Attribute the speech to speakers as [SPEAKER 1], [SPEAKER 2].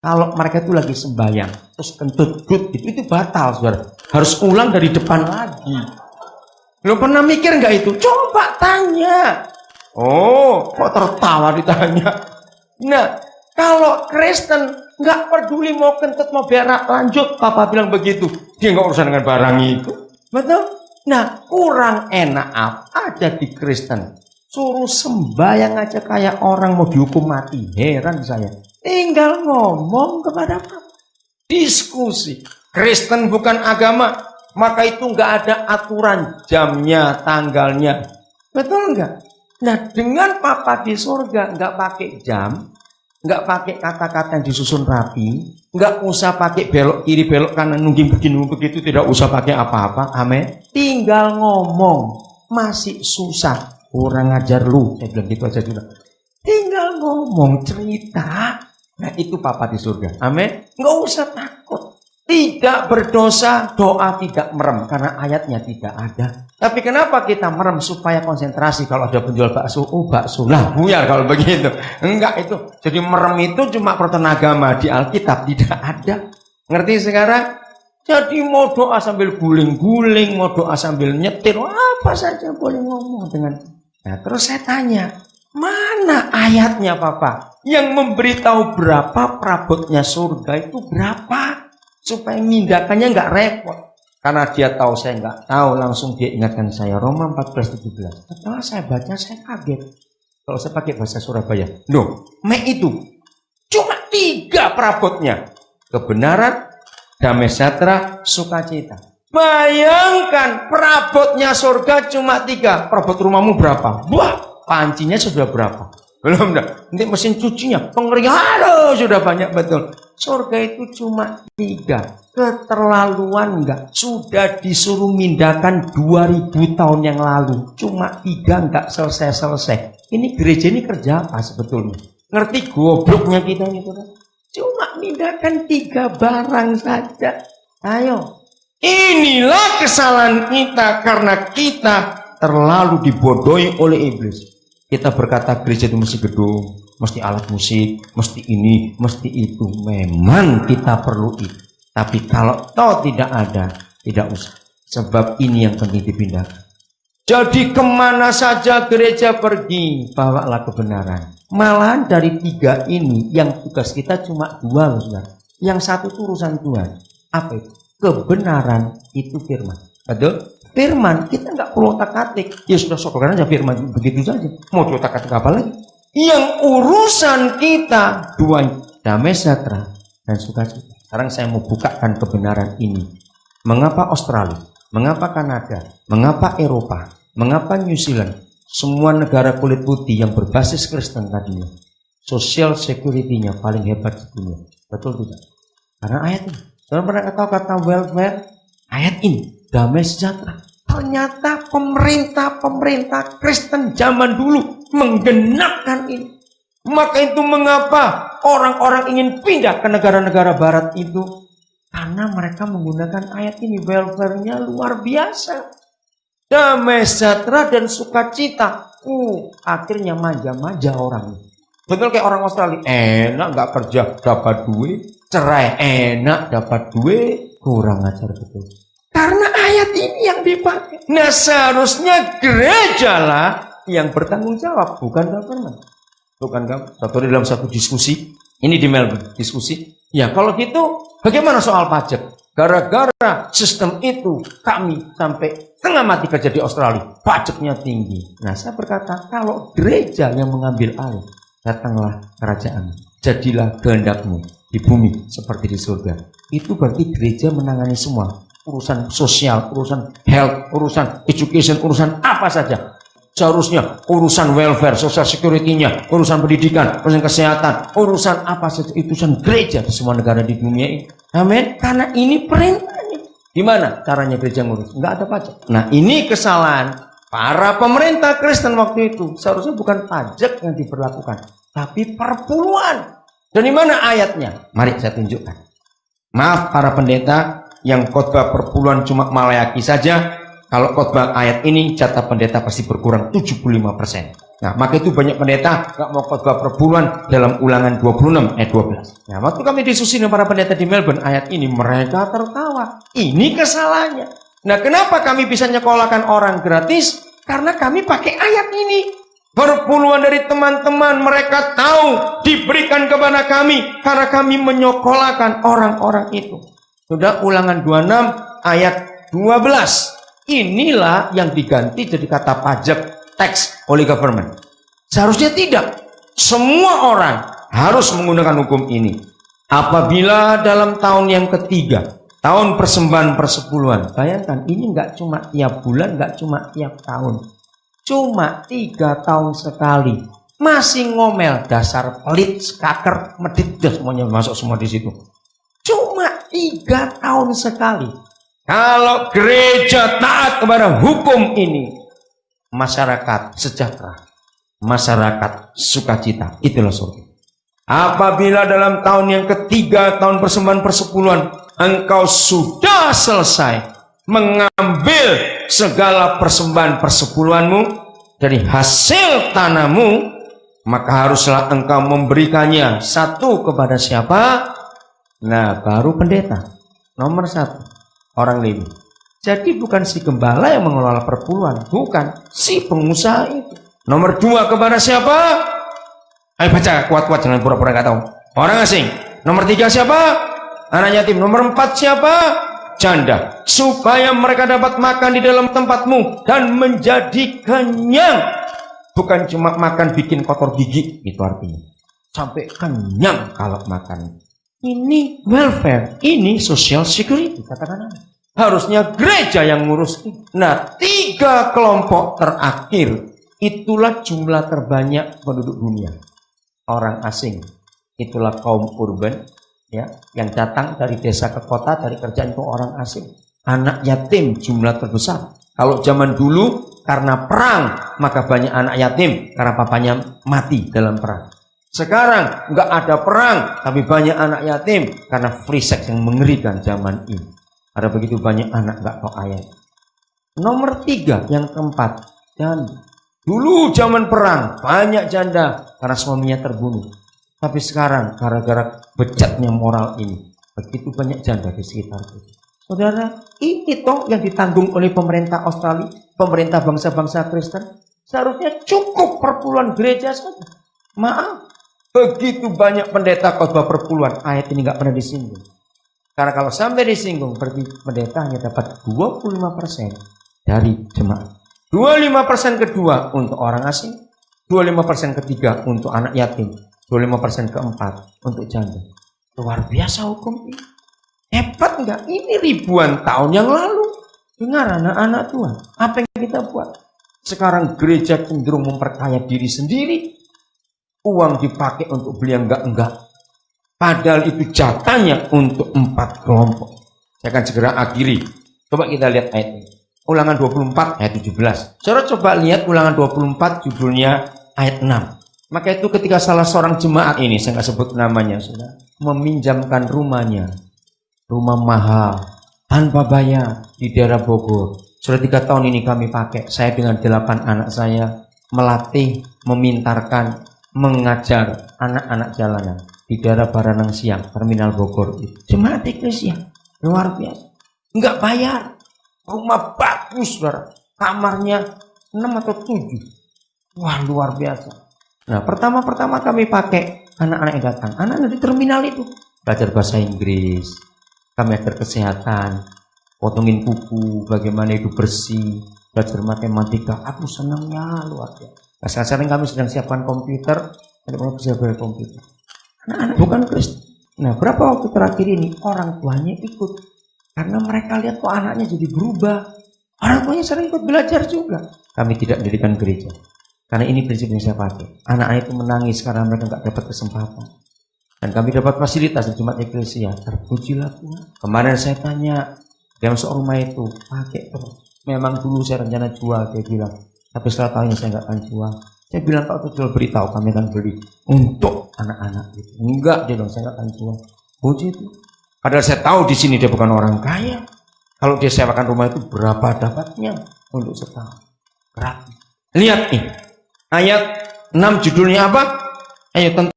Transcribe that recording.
[SPEAKER 1] Kalau mereka itu lagi sembahyang, terus kentut gut, itu batal, saudara. Harus ulang dari depan lagi. Lo pernah mikir nggak itu? Coba tanya. Oh, kok tertawa ditanya? Nah, kalau Kristen nggak peduli mau kentut mau berak, lanjut. Papa bilang begitu. Dia nggak urusan dengan barang itu. Betul? Nah, kurang enak apa ada di Kristen? Suruh sembahyang aja kayak orang mau dihukum mati. Heran saya. Tinggal ngomong kepada Papa. Diskusi. Kristen bukan agama, maka itu nggak ada aturan jamnya, tanggalnya. Betul nggak? Nah, dengan Papa di surga nggak pakai jam, nggak pakai kata-kata yang disusun rapi, nggak usah pakai belok kiri, belok kanan, nungging begini, begitu, tidak usah pakai apa-apa. Amin. Tinggal ngomong. Masih susah. Kurang ajar lu. Saya bilang gitu aja juga. Tinggal ngomong, cerita. Nah, itu Papa di surga. Amin. Nggak usah takut. Tidak berdosa, doa tidak merem. Karena ayatnya tidak ada. Tapi kenapa kita merem? Supaya konsentrasi. Kalau ada penjual bakso, bakso lah buyar kalau begitu. Enggak itu. Jadi merem itu cuma peraturan agama. Di Alkitab tidak ada. Ngerti sekarang? Jadi mau doa sambil guling-guling, mau doa sambil nyetir, apa saja boleh ngomong dengan. Nah, terus saya tanya, mana ayatnya Papa? Yang memberitahu berapa perabotnya surga itu berapa? Supaya mindakannya nggak repot. Karena dia tahu saya nggak tahu, langsung dia ingatkan saya. Roma 14:17. Setelah saya baca, saya kaget. Kalau saya pakai bahasa Surabaya. Loh, itu cuma 3 perabotnya. Kebenaran, damai sejahtera, sukacita. Bayangkan perabotnya surga cuma 3. Perabot rumahmu berapa? Wah, pancinya sudah berapa? Belum dah. Nanti mesin cucinya, pengering, aduh sudah banyak betul. Surga itu cuma 3. Keterlaluan enggak? Sudah disuruh mindakan 2000 tahun yang lalu. Cuma 3 enggak selesai-selesai. Ini gereja ini kerja apa sebetulnya? Ngerti gobloknya kita itu kan? Cuma mindakan 3 barang saja. Ayo. Inilah kesalahan kita karena kita terlalu dibodohi oleh iblis. Kita berkata gereja itu mesti gedung, mesti alat musik, mesti ini, mesti itu. Memang kita perlu itu. Tapi kalau toh tidak ada, tidak usah. Sebab ini yang penting dipindahkan. Jadi kemana saja gereja pergi, bawalah kebenaran. Malahan dari 3 ini, yang tugas kita cuma 2 loh, saudara. Yang 1 itu urusan Tuhan. Apa itu? Kebenaran itu firman. Betul? Firman, kita nggak perlu otak-atik. Ya sudah, sokokkan aja firman, begitu saja. Mau otak-atik apa lagi? Yang urusan kita 2, damai sejahtera dan sukacita. Sekarang saya mau bukakan kebenaran ini. Mengapa Australia? Mengapa Kanada? Mengapa Eropa? Mengapa New Zealand? Semua negara kulit putih yang berbasis Kristen tadinya, social security-nya paling hebat di dunia. Betul tidak? Karena ayat ini. Saudara pernah tahu kata welfare? Ayat ini, damai sejahtera. Ternyata pemerintah Kristen zaman dulu menggenapkan ini. Maka itu mengapa orang-orang ingin pindah ke negara-negara barat itu? Karena mereka menggunakan ayat ini. Welfare-nya luar biasa. Damai sejahtera dan sukacita. Akhirnya manja-manja orang. Betul kayak orang Australia. Enak gak kerja dapat duit. Cerai enak dapat duit. Kurang ajar betul. Karena ayat ini yang dipakai. Nah, seharusnya gereja lah yang bertanggung jawab, bukan government. Bukan government. Satu dalam satu diskusi, ini di Melbourne diskusi. Ya, kalau gitu bagaimana soal pajak? Gara-gara sistem itu kami sampai tengah mati kerja di Australia, pajaknya tinggi. Nah, saya berkata, kalau gereja yang mengambil alih, datanglah kerajaan. Jadilah kehendakmu di bumi seperti di surga. Itu berarti gereja menangani semua. Urusan sosial, urusan health, urusan education, urusan apa saja. Seharusnya urusan welfare, social security-nya, urusan pendidikan, urusan kesehatan, urusan apa saja. Itu urusan gereja di semua negara di dunia ini. Amin. Karena ini perintahnya. Gimana caranya gereja ngurus? Enggak ada pajak. Nah, ini kesalahan para pemerintah Kristen waktu itu. Seharusnya bukan pajak yang diberlakukan, tapi perpuluhan. Dan di mana ayatnya? Mari saya tunjukkan. Maaf para pendeta yang khotbah perpuluhan cuma Malayaki saja. Kalau khotbah ayat ini, jatah pendeta pasti berkurang 75%. Nah, maka itu banyak pendeta nggak mau khotbah perpuluhan dalam Ulangan 26 ayat 12. Nah, waktu kami diskusi dengan para pendeta di Melbourne ayat ini, mereka tertawa. Ini kesalahannya. Nah, kenapa kami bisa nyekolahkan orang gratis? Karena kami pakai ayat ini. Perpuluhan dari teman-teman mereka tahu diberikan kepada kami karena kami menyekolahkan orang-orang itu. Sudah Ulangan 26 ayat 12. Inilah yang diganti jadi kata pajak, tax oleh government. Seharusnya tidak. Semua orang harus menggunakan hukum ini. Apabila dalam tahun yang ketiga, tahun persembahan persepuluhan, bayangkan ini nggak cuma tiap bulan, nggak cuma tiap tahun, cuma 3 tahun sekali. Masih ngomel, dasar pelit, skaker, medit, semuanya masuk semua di situ. Cuma 3 tahun sekali. Kalau gereja taat kepada hukum ini, masyarakat sejahtera, masyarakat sukacita, itulah surga. Apabila dalam tahun yang ketiga, tahun persembahan persepuluhan, engkau sudah selesai mengambil segala persembahan persepuluhanmu dari hasil tanahmu, maka haruslah engkau memberikannya satu kepada siapa? Nah, baru pendeta. Nomor 1. Orang Lewi. Jadi bukan si gembala yang mengelola perpuluhan, bukan si pengusaha itu. Nomor 2 kepada siapa? Ayo baca kuat-kuat, jangan pura-pura nggak tahu. Orang asing. Nomor 3 siapa? Anak yatim. Nomor 4 siapa? Janda. Supaya mereka dapat makan di dalam tempatmu dan menjadi kenyang. Bukan cuma makan bikin kotor gigi, itu artinya. Sampai kenyang kalau makan. Ini welfare, ini social security, katakan. Harusnya gereja yang ngurus. Nah, 3 kelompok terakhir, itulah jumlah terbanyak penduduk dunia. Orang asing, itulah kaum urban, ya, yang datang dari desa ke kota, dari kerjaan itu orang asing. Anak yatim jumlah terbesar. Kalau zaman dulu, karena perang, maka banyak anak yatim, karena papanya mati dalam perang. Sekarang nggak ada perang, tapi banyak anak yatim karena free sex yang mengerikan zaman ini. Ada begitu banyak anak nggak tahu ayat. Nomor 3, yang keempat, janda. Dulu zaman perang banyak janda karena suaminya terbunuh. Tapi sekarang gara-gara bejatnya moral ini, begitu banyak janda di sekitar itu. Saudara, ini toh yang ditanggung oleh pemerintah Australia, pemerintah bangsa-bangsa Kristen. Seharusnya cukup perpuluhan gereja saja. Maaf. Begitu banyak pendeta khotbah perpuluhan, ayat ini nggak pernah disinggung. Karena kalau sampai disinggung, berarti pendeta hanya dapat 25% dari jemaat. 25% kedua untuk orang asing, 25% ketiga untuk anak yatim, 25% keempat untuk janda. Luar biasa hukum ini. Hebat nggak? Ini ribuan tahun yang lalu. Dengar anak-anak Tuhan, apa yang kita buat? Sekarang gereja cenderung memperkaya diri sendiri. Uang dipakai untuk beli yang enggak-enggak. Padahal itu jatahnya untuk 4 kelompok. Saya akan segera akhiri. Coba kita lihat ayat ini. Ulangan 24 ayat 17. Saudara coba lihat Ulangan 24 judulnya ayat 6. Maka itu ketika salah seorang jemaat ini, saya nggak sebut namanya, saudara, meminjamkan rumahnya. Rumah mahal, tanpa bayar di daerah Bogor. Sudah 3 tahun ini kami pakai. Saya dengan 8 anak saya melatih, memintarkan, mengajar anak-anak jalanan di daerah Baranang Siang, Terminal Bogor itu. Jemaat Eklesia, luar biasa. Enggak bayar. Rumah bagus, saudara. Kamarnya 6 atau 7. Wah, luar biasa. Nah, pertama-pertama kami pakai anak-anak yang datang. Anak-anak di terminal itu. Belajar bahasa Inggris. Kami ajar kesehatan. Potongin kuku, bagaimana hidup bersih. Belajar matematika. Aku senangnya luar biasa. Sekarang kami sedang siapkan komputer, ada mau bisa belajar komputer. Anak-anak bukan Kristen. Nah, berapa waktu terakhir ini orang tuanya ikut, karena mereka lihat kok anaknya jadi berubah. Orang tuanya sering ikut belajar juga. Kami tidak mendirikan gereja, karena ini prinsip yang saya pakai. Anak-anak itu menangis karena mereka nggak dapat kesempatan, dan kami dapat fasilitas di Jemaat Eklesia. Terpujilah Tuhan. Kemarin saya tanya, dia masuk rumah itu pakai terus. Memang dulu saya rencana jual, dia bilang. Tapi setelah tahun ini saya nggak akan jual. Saya bilang, Pak, itu jual, beritahu kami akan beli untuk anak-anak itu. Enggak, dia bilang, saya nggak akan jual. Puji itu. Padahal saya tahu di sini dia bukan orang kaya. Kalau dia sewakan rumah itu berapa dapatnya untuk setahun? Gratis. Lihat nih, Ayat 6 judulnya apa? Ayo